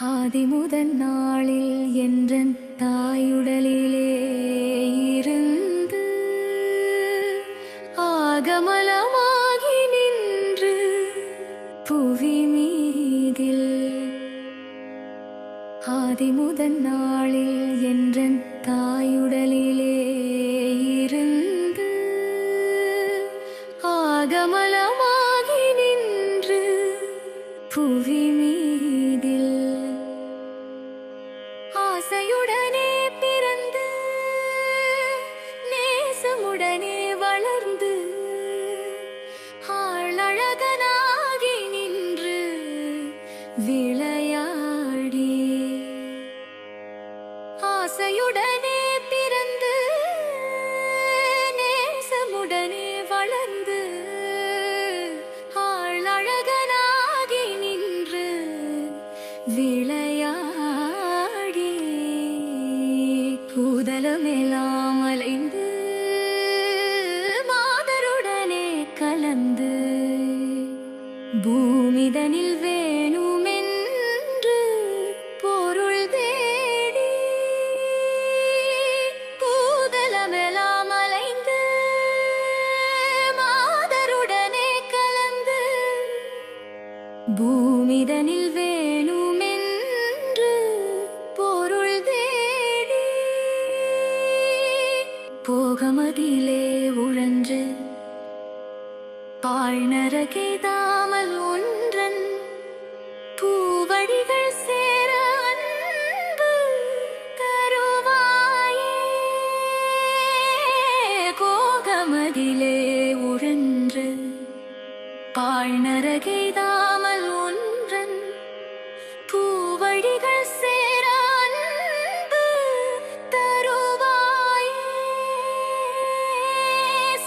ஆதிமுதன் நாளில் என்றன் தாயுடலிலே இருந்து ஆகமலமாகி நின்று புவி மீதில் ஆதிமுதன் நாளில் என்றன் தாயுடலிலே இருந்து ஆகமலமாகி நின்று புவி மீதில் ஆசையுடனே பிறந்து நேசமுடனே வளர்ந்து ஆளழகனாகி நின்று விளையாடி ஆசையுடனே பிறந்து நேசமுடனே வளர்ந்து ஆளழகனாகி நின்று விளையாடி கூதலமெல்லாம் அலைந்து மாதருடனே கலந்து பூமிதனில் வேணுமென்று பொருள் தேடி கூதலமெல்லாம் அலைந்து மாதருடனே கலந்து பூமிதனில் வேணுமென்று பொருள் தேடி போகமதிலே உழன்று பாழ்நரகைதாமல் ஒன்றன் பூவடிகள் சேர அன்பு தருவாயே கோகமதிலே உழன்று பாழ்நரகைதாமல் ஒன்றன் பூவடிகள் சேர அன்பு தருவாயே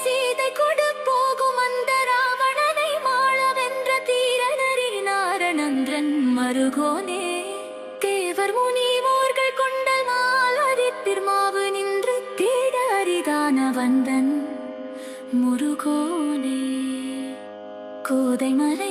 சீதை கொடு போகும் அந்த ராவணனை மாளவென்ற தீரனரி நாரணந்திரன் மருகோனே தேவர் முனிவோர்கள் கொண்டல் மாலதி திருமாவு நின்று தேட அரிதான வந்தன் முருகோனே கோதை மலை